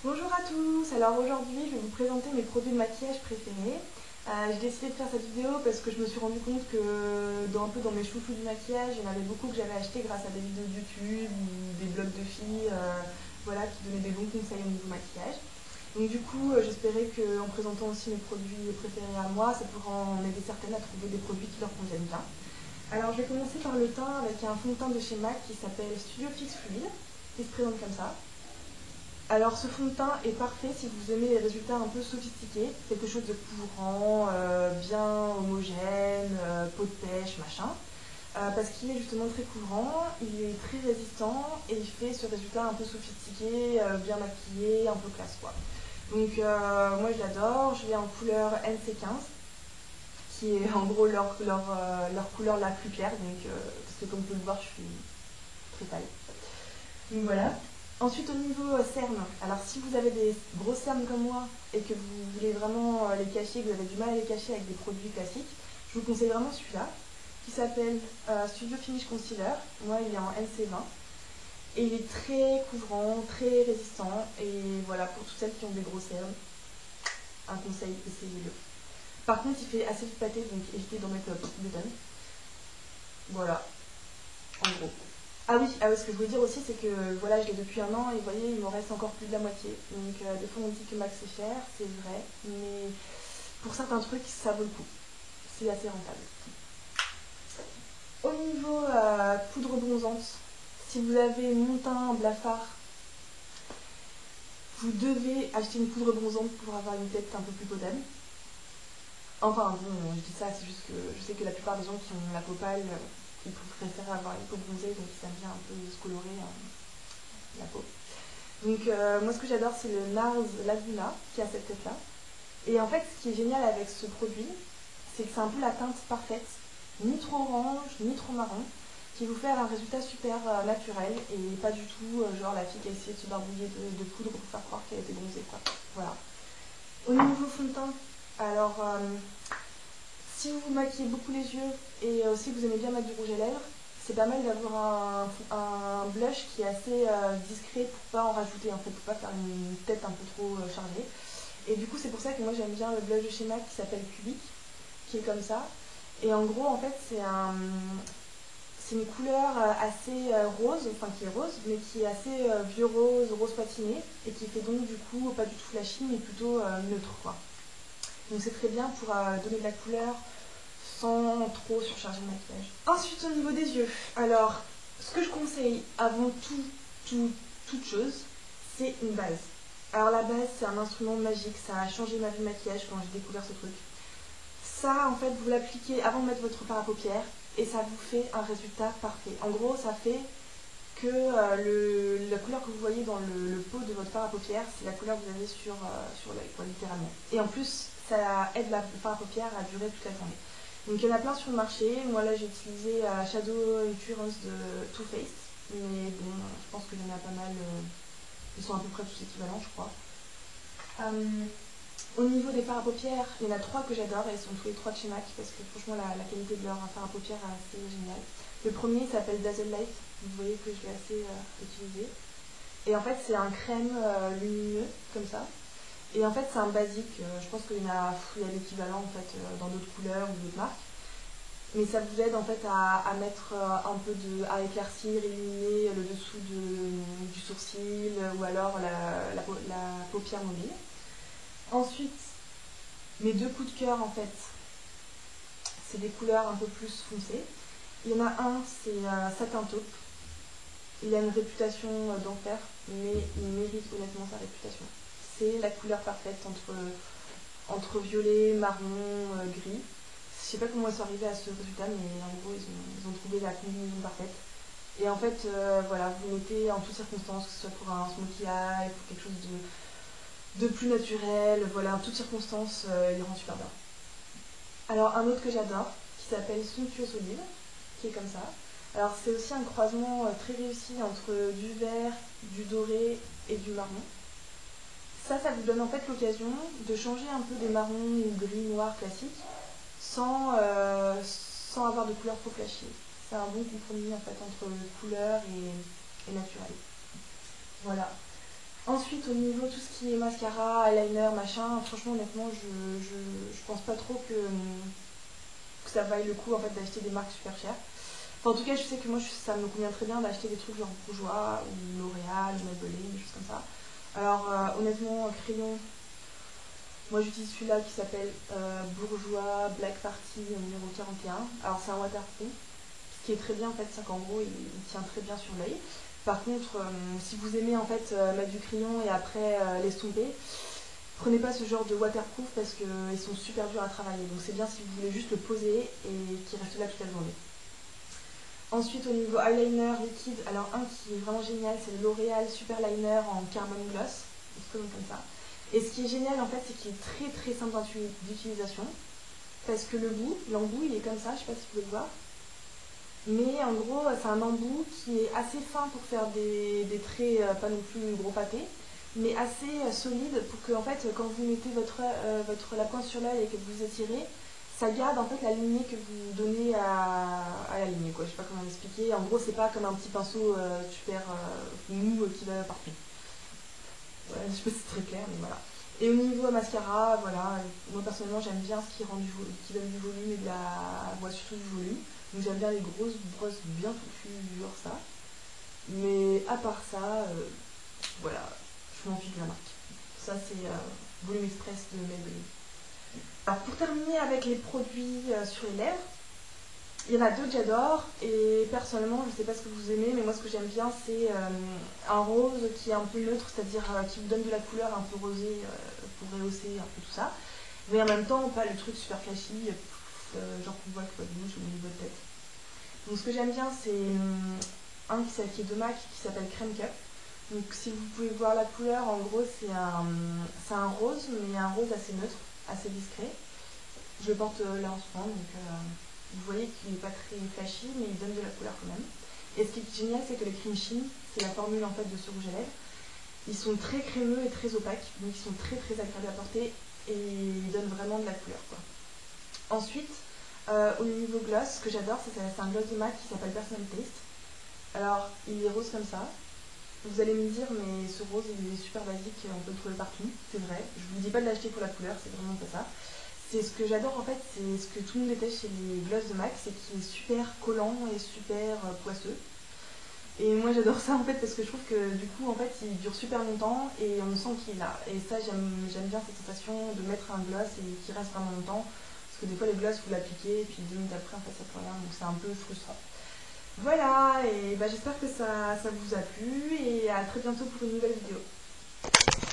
Bonjour à tous, alors aujourd'hui je vais vous présenter mes produits de maquillage préférés. J'ai décidé de faire cette vidéo parce que je me suis rendu compte que dans mes chouchous du maquillage, il y en avait beaucoup que j'avais acheté grâce à des vidéos de YouTube ou des blogs de filles voilà, qui donnaient des bons conseils au niveau maquillage. Donc du coup j'espérais qu'en présentant aussi mes produits préférés à moi, ça pourra en aider certaines à trouver des produits qui leur conviennent bien. Alors je vais commencer par le teint avec un fond de teint de chez MAC qui s'appelle Studio Fix Fluid, qui se présente comme ça. Alors ce fond de teint est parfait si vous aimez les résultats un peu sophistiqués, quelque chose de couvrant, bien homogène, peau de pêche, machin. Parce qu'il est justement très couvrant, il est très résistant et il fait ce résultat un peu sophistiqué, bien maquillé, un peu classe quoi. Donc moi je l'adore, je l'ai en couleur NC15, qui est en gros leur couleur la plus claire, donc, parce que comme vous pouvez le voir je suis très pâle. Donc voilà. Ensuite au niveau cernes, alors si vous avez des grosses cernes comme moi et que vous voulez vraiment les cacher, que vous avez du mal à les cacher avec des produits classiques, je vous conseille vraiment celui-là, qui s'appelle Studio Finish Concealer. Moi il est en NC20 et il est très couvrant, très résistant et voilà, pour toutes celles qui ont des grosses cernes, un conseil, essayez-le. Par contre il fait assez vite pâter, donc évitez d'en mettre beaucoup de tonnes. Voilà, en gros. Ah oui, ce que je voulais dire aussi, c'est que voilà, je l'ai depuis un an et vous voyez, il me reste encore plus de la moitié. Donc des fois on dit que MAC c'est cher, c'est vrai, mais pour certains trucs, ça vaut le coup. C'est assez rentable. Au niveau poudre bronzante, si vous avez mon teint blafard, vous devez acheter une poudre bronzante pour avoir une tête un peu plus potable. Enfin bon, je dis ça, c'est juste que je sais que la plupart des gens qui ont la peau pâle, ils préfèrent avoir une peau bronzée, donc ils aiment bien un peu se colorer la peau. Donc moi ce que j'adore c'est le NARS Laguna qui a cette tête là. Et en fait ce qui est génial avec ce produit, c'est que c'est un peu la teinte parfaite, ni trop orange, ni trop marron, qui vous fait un résultat super naturel et pas du tout genre la fille qui a essayé de se barbouiller de poudre pour faire croire qu'elle était bronzée quoi. Voilà. Au niveau fond de teint, alors si vous vous maquillez beaucoup les yeux et si vous aimez bien mettre du rouge à lèvres, c'est pas mal d'avoir un blush qui est assez discret pour pas en rajouter en fait, pour pas faire une tête un peu trop chargée. Et du coup c'est pour ça que moi j'aime bien le blush de chez MAC qui s'appelle Cubic, qui est comme ça. Et en gros en fait c'est une couleur assez rose, enfin qui est rose, mais qui est assez vieux rose, rose patiné, et qui fait donc du coup pas du tout flashy mais plutôt neutre quoi. Donc c'est très bien pour donner de la couleur sans trop surcharger le maquillage. Ensuite au niveau des yeux, alors ce que je conseille avant toute chose, c'est une base. Alors la base c'est un instrument magique, ça a changé ma vie de maquillage quand j'ai découvert ce truc. Ça en fait vous l'appliquez avant de mettre votre fard à paupières et ça vous fait un résultat parfait. En gros ça fait que la couleur que vous voyez dans le pot de votre fard à paupières, c'est la couleur que vous avez sur l'œil, quoi, littéralement. Et en plus, ça aide le fard à paupières à durer toute la journée. Donc il y en a plein sur le marché. Moi là j'ai utilisé Shadow Endurance de Too Faced. Mais bon, je pense qu'il y en a pas mal. Ils sont à peu près tous équivalents, je crois. Au niveau des fards à paupières, il y en a trois que j'adore et ils sont tous les trois de chez MAC parce que franchement la qualité de leur fard à paupières est assez géniale. Le premier s'appelle Dazzle Light, vous voyez que je l'ai assez utilisé. Et en fait c'est un crème lumineux comme ça. Et en fait c'est un basique, je pense qu'il y a l'équivalent en fait dans d'autres couleurs ou d'autres marques. Mais ça vous aide en fait à mettre à éclaircir, illuminer le dessous du sourcil ou alors la paupière mobile. Ensuite, mes deux coups de cœur en fait, c'est des couleurs un peu plus foncées. Il y en a un, c'est Satin Taupe. Il a une réputation d'enfer, mais il mérite honnêtement sa réputation. C'est la couleur parfaite entre violet, marron, gris. Je sais pas comment ils sont arrivés à ce résultat, mais en gros ils ont trouvé la combinaison parfaite. Et en fait, voilà, vous mettez en toutes circonstances, que ce soit pour un smokey eye, pour quelque chose de plus naturel, voilà, en toutes circonstances, il rend super bien. Alors un autre que j'adore, qui s'appelle Sumptuous Olive, qui est comme ça. Alors c'est aussi un croisement très réussi entre du vert, du doré et du marron. Ça vous donne en fait l'occasion de changer un peu des marrons ou gris noirs classiques sans avoir de couleur trop flashy. C'est un bon compromis en fait entre couleur et naturel. Voilà. Ensuite, au niveau tout ce qui est mascara, eyeliner, machin, franchement, honnêtement, je pense pas trop que ça vaille le coup en fait d'acheter des marques super chères. Enfin, en tout cas, je sais que moi, ça me convient très bien d'acheter des trucs genre Bourjois ou L'Oréal, ou Maybelline, des choses comme ça. Alors, honnêtement, crayon, moi j'utilise celui-là qui s'appelle Bourjois Black Party numéro 41. Alors, c'est un waterproof, ce qui est très bien en fait, c'est qu'en gros, il tient très bien sur l'œil. Par contre, si vous aimez en fait mettre du crayon et après l'estomper, prenez pas ce genre de waterproof parce qu'ils sont super durs à travailler. Donc c'est bien si vous voulez juste le poser et qu'il reste là toute la journée. Ensuite, au niveau eyeliner liquide, alors un qui est vraiment génial, c'est le L'Oréal Super Liner en Carbon Gloss. Il se présente comme ça. Et ce qui est génial en fait, c'est qu'il est très très simple d'utilisation. Parce que l'embout, il est comme ça, je sais pas si vous pouvez le voir. Mais en gros, c'est un embout qui est assez fin pour faire des traits, pas non plus gros pâtés, mais assez solide pour que en fait, quand vous mettez la pointe sur l'œil et que vous étirez, ça garde en fait la lignée que vous donnez à la lignée, quoi. Je sais pas comment l'expliquer. En gros, c'est pas comme un petit pinceau super mou qui va partout. Ouais, je sais pas si c'est très clair, mais voilà. Et au niveau mascara, voilà, moi personnellement j'aime bien ce qui donne du volume et surtout du volume. Donc j'aime bien les grosses brosses bien touffues, genre ça. Mais à part ça, voilà, je m'en fiche de la marque. Ça c'est Volume Express de Maybelline. Alors pour terminer avec les produits sur les lèvres, il y en a deux que j'adore et personnellement je ne sais pas ce que vous aimez mais moi ce que j'aime bien c'est un rose qui est un peu neutre, c'est-à-dire qui vous donne de la couleur un peu rosée pour rehausser un peu tout ça, mais en même temps pas le truc super flashy, genre qu'on voit que votre bouche ou au niveau de tête. Donc ce que j'aime bien c'est un qui est de MAC qui s'appelle Crème Cup. Donc si vous pouvez voir la couleur, en gros c'est un rose mais un rose assez neutre, assez discret. Je le porte là en ce moment donc vous voyez qu'il n'est pas très flashy, mais il donne de la couleur quand même. Et ce qui est génial, c'est que le cream sheen, c'est la formule en fait de ce rouge à lèvres. Ils sont très crémeux et très opaques, donc ils sont très très agréables à porter et ils donnent vraiment de la couleur, quoi. Ensuite, au niveau gloss, ce que j'adore, c'est un gloss de MAC qui s'appelle Personal Taste. Alors, il est rose comme ça. Vous allez me dire, mais ce rose, il est super basique, on peut le trouver partout. C'est vrai. Je vous dis pas de l'acheter pour la couleur, c'est vraiment pas ça. C'est ce que j'adore en fait, c'est ce que tout le monde déteste chez les gloss de MAC, c'est qu'il est super collant et super poisseux. Et moi j'adore ça en fait parce que je trouve que du coup en fait il dure super longtemps et on sent qu'il est là. Et ça j'aime bien cette sensation de mettre un gloss et qu'il reste vraiment longtemps. Parce que des fois les gloss vous l'appliquez et puis 2 minutes après en fait ça fait rien, donc c'est un peu frustrant. Voilà, et bah, j'espère que ça vous a plu et à très bientôt pour une nouvelle vidéo.